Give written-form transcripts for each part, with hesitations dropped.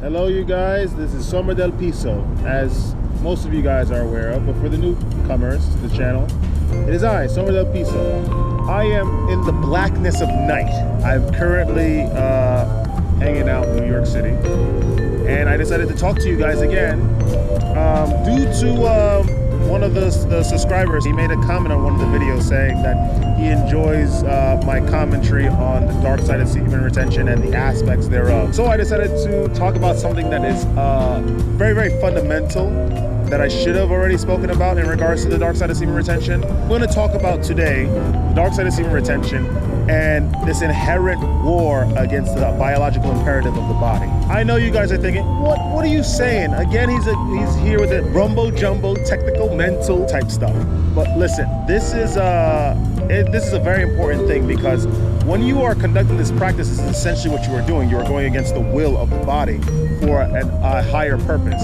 Hello you guys, this is Somer del Piso, as most of you guys are aware of, but for the newcomers to the channel, it is I, Somer del Piso. I am in the blackness of night. I'm currently hanging out in New York City, and I decided to talk to you guys again due to one of the subscribers. He made a comment on one of the videos saying that he enjoys my commentary on the dark side of semen retention and the aspects thereof. So I decided to talk about something that is very, very fundamental that I should have already spoken about in regards to the dark side of semen retention. I'm going to talk about today the dark side of semen retention and this inherent war against the biological imperative of the body. I know you guys are thinking, what are you saying? Again, he's here with it rumbo jumbo, technical, mental type stuff. But listen, this is a very important thing, because when you are conducting this practice, this is essentially what you are doing. You are going against the will of the body for a higher purpose.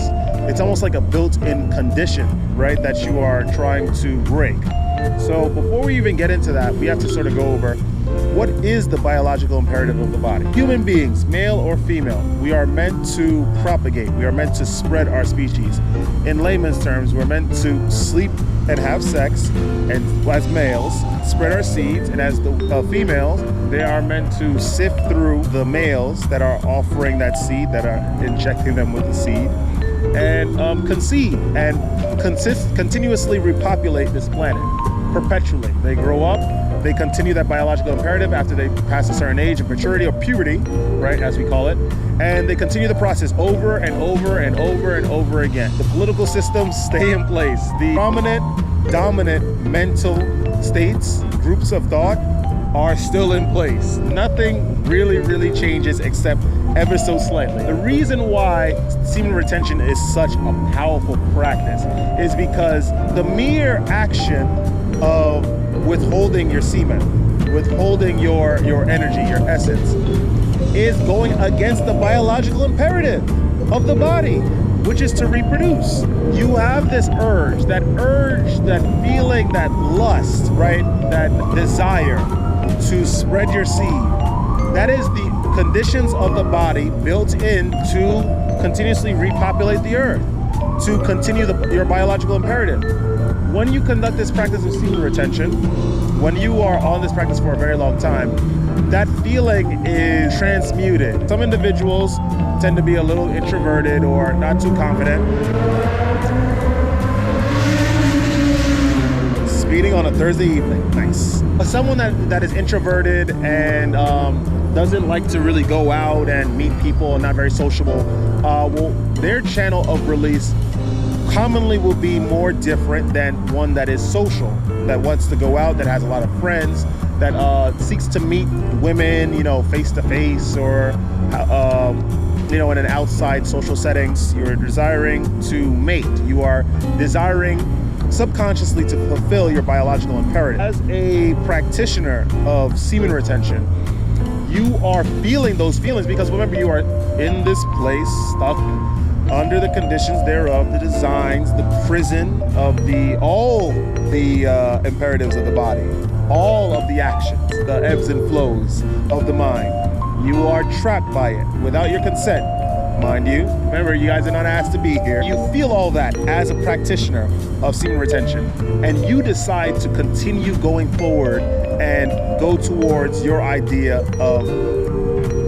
It's almost like a built-in condition, right, that you are trying to break. So before we even get into that, we have to sort of go over what is the biological imperative of the body. Human beings, male or female, we are meant to propagate. We are meant to spread our species. In layman's terms, we're meant to sleep and have sex, and as males, spread our seeds, and as the females, they are meant to sift through the males that are offering that seed, that are injecting them with the seed, and conceive and continuously repopulate this planet perpetually. They grow up, they continue that biological imperative after they pass a certain age of maturity or puberty, right, as we call it, and they continue the process over and over and over and over again. The political systems stay in place. The dominant mental states, groups of thought, are still in place. Nothing really changes except ever so slightly. The reason why semen retention is such a powerful practice is because the mere action of withholding your semen, withholding your energy, your essence, is going against the biological imperative of the body, which is to reproduce. You have this urge, that feeling, that lust, right? That desire to spread your seed. That is the conditions of the body built in to continuously repopulate the earth, to continue your biological imperative. When you conduct this practice of semen retention, when you are on this practice for a very long time, that feeling is transmuted. Some individuals tend to be a little introverted or not too confident. Speeding on a Thursday evening, nice. Someone that is introverted and doesn't like to really go out and meet people and not very sociable, well, their channel of release commonly will be more different than one that is social, that wants to go out, that has a lot of friends, that seeks to meet women, face to face, or in an outside social settings. You're desiring to mate. You are desiring subconsciously to fulfill your biological imperative. As a practitioner of semen retention, you are feeling those feelings because, remember, you are in this place, stuck under the conditions thereof, the designs, the prison of all the imperatives of the body, all of the actions, the ebbs and flows of the mind. You are trapped by it without your consent, mind you. Remember, you guys are not asked to be here. You feel all that as a practitioner of semen retention, and you decide to continue going forward and go towards your idea of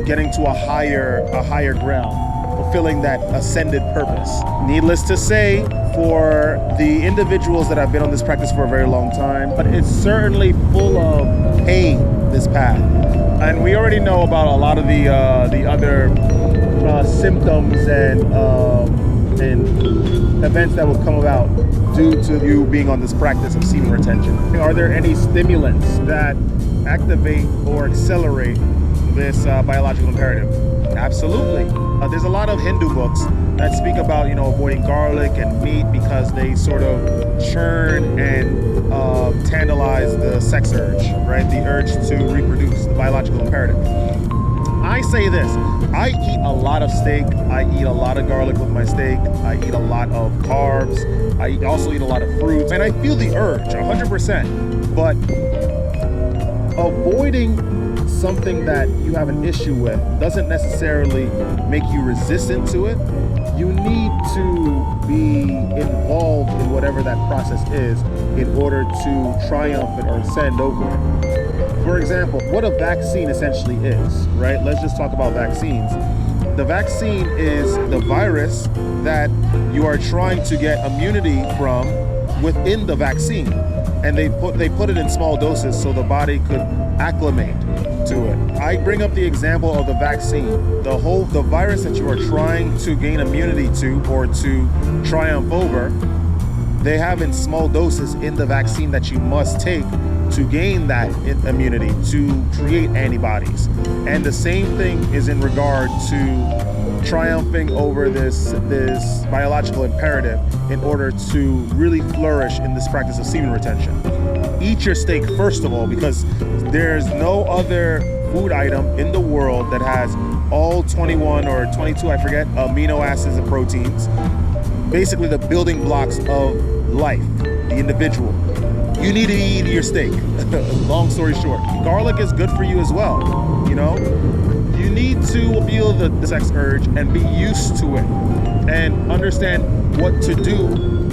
getting to a higher ground, fulfilling that ascended purpose. Needless to say, for the individuals that have been on this practice for a very long time, but it's certainly full of pain, this path. And we already know about a lot of the other symptoms and events that will come about due to you being on this practice of semen retention. Are there any stimulants that activate or accelerate this biological imperative? Absolutely. There's a lot of Hindu books that speak about, avoiding garlic and meat because they sort of churn and tantalize the sex urge, right? The urge to reproduce, the biological imperative. I say this, I eat a lot of steak. I eat a lot of garlic with my steak. I eat a lot of carbs. I also eat a lot of fruits, and I feel the urge 100%. But avoiding something that you have an issue with doesn't necessarily make you resistant to it. You need to be involved in whatever that process is in order to triumph it or ascend over it. For example, what a vaccine essentially is, right? Let's just talk about vaccines. The vaccine is the virus that you are trying to get immunity from within the vaccine. And they put it in small doses so the body could acclimate to it. I bring up the example of the vaccine. The virus that you are trying to gain immunity to or to triumph over, they have in small doses in the vaccine that you must take to gain that immunity, to create antibodies. And the same thing is in regard to triumphing over this biological imperative in order to really flourish in this practice of semen retention. Eat your steak first of all, because there's no other food item in the world that has all 21 or 22, I forget, amino acids and proteins, basically the building blocks of life, the individual. You need to eat your steak. Long story short, garlic is good for you as well. You know, you need to feel the sex urge and be used to it and understand what to do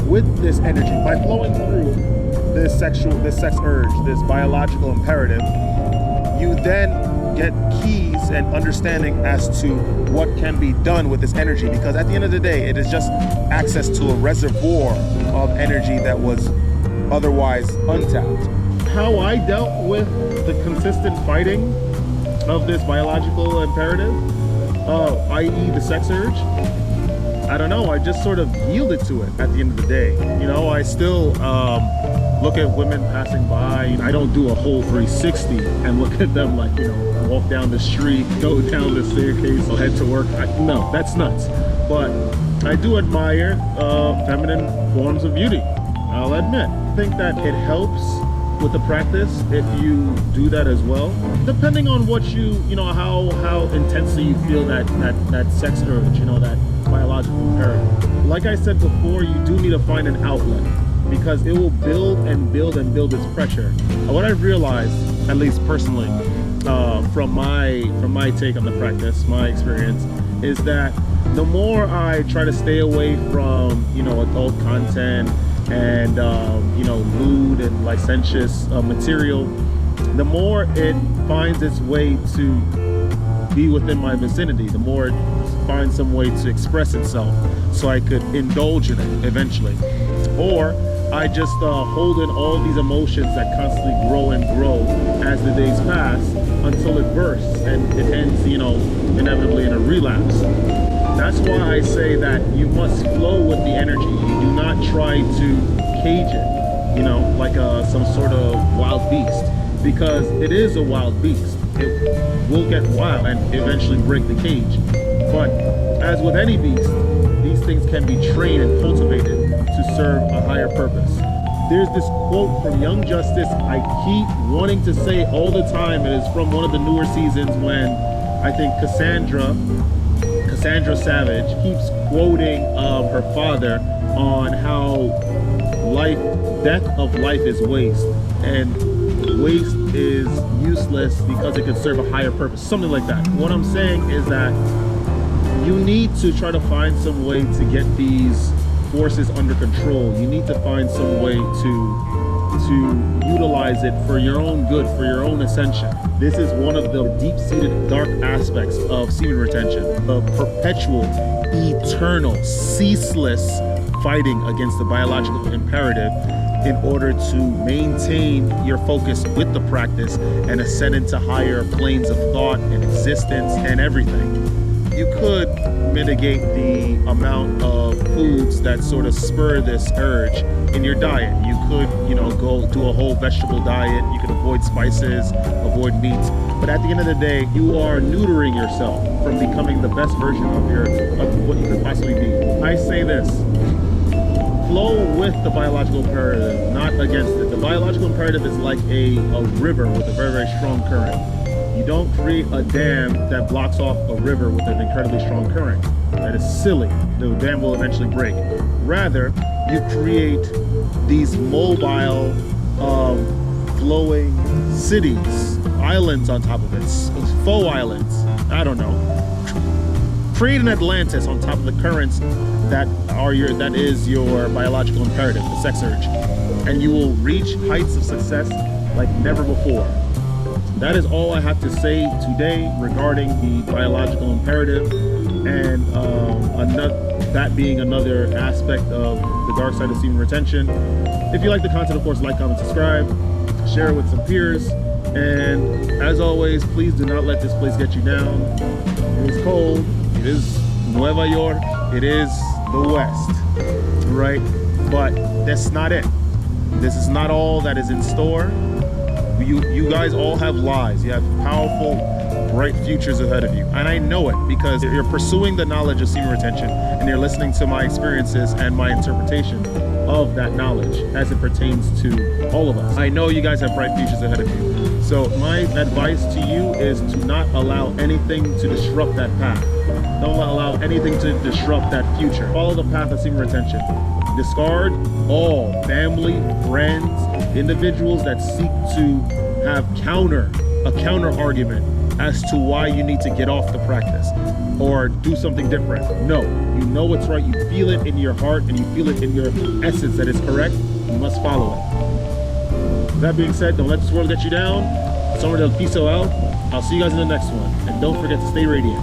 with this energy. By flowing through this sex urge, this biological imperative, you then get keys and understanding as to what can be done with this energy, because at the end of the day, it is just access to a reservoir of energy that was otherwise untapped. How I dealt with the consistent fighting of this biological imperative, i.e. the sex urge, I don't know, I just sort of yielded to it at the end of the day. You know, I still look at women passing by. I don't do a whole 360 and look at them like, you know, walk down the street, go down the staircase, I'll head to work. No, that's nuts. But I do admire feminine forms of beauty, I'll admit. I think that it helps with the practice if you do that as well, depending on what you know, how intensely you feel that sex urge, you know, that biological imperative. Like I said before, you do need to find an outlet, because it will build and build and build its pressure. What I've realized, at least personally, from my take on the practice, my experience, is that the more I try to stay away from, you know, adult content and you know, lewd and licentious material, the more it finds its way to be within my vicinity, the more it finds some way to express itself so I could indulge in it eventually. Or I just hold in all these emotions that constantly grow and grow as the days pass until it bursts and it ends, you know, inevitably in a relapse. That's why I say that you must flow with the energy. You do not try to cage it, you know, like some sort of wild beast, because it is a wild beast. It will get wild and eventually break the cage. But as with any beast, these things can be trained and cultivated to serve a higher purpose. There's this quote from Young Justice I keep wanting to say all the time. It is from one of the newer seasons when I think Cassandra Savage keeps quoting her father on how death of life is waste, and waste is useless because it could serve a higher purpose, something like that. What I'm saying is that you need to try to find some way to get these forces under control. You need to find some way to utilize it for your own good, for your own ascension. This is one of the deep-seated dark aspects of semen retention, the perpetual, eternal, ceaseless fighting against the biological imperative in order to maintain your focus with the practice and ascend into higher planes of thought and existence and everything. You could mitigate the amount of foods that sort of spur this urge in your diet. You could, you know, go do a whole vegetable diet. You can avoid spices, avoid meats. But at the end of the day, you are neutering yourself from becoming the best version of what you could possibly be. I say this: flow with the biological imperative, not against it. The biological imperative is like a river with a very, very strong current. You don't create a dam that blocks off a river with an incredibly strong current. That is silly. The dam will eventually break. Rather, you create these mobile, flowing cities, islands on top of it, faux islands. I don't know. Create an Atlantis on top of the currents that is your biological imperative, the sex urge, and you will reach heights of success like never before. That is all I have to say today regarding the biological imperative, and that being another aspect of the dark side of semen retention. If you like the content, of course, like, comment, subscribe, share it with some peers, and as always, please do not let this place get you down. It is cold, it is Nueva York, it is the West, right? But that's not it. This is not all that is in store. You guys all have lives. You have powerful, bright futures ahead of you. And I know it because you're pursuing the knowledge of semen retention and you're listening to my experiences and my interpretation of that knowledge as it pertains to all of us. I know you guys have bright futures ahead of you. So my advice to you is to not allow anything to disrupt that path. Don't allow anything to disrupt that future. Follow the path of semen retention. Discard all family, friends, individuals that seek to have a counter argument as to why you need to get off the practice or do something different. No, you know what's right, you feel it in your heart and you feel it in your essence that it's correct, you must follow it. With that being said, don't let this world get you down. Semen del Piso out. I'll see you guys in the next one. And don't forget to stay radiant.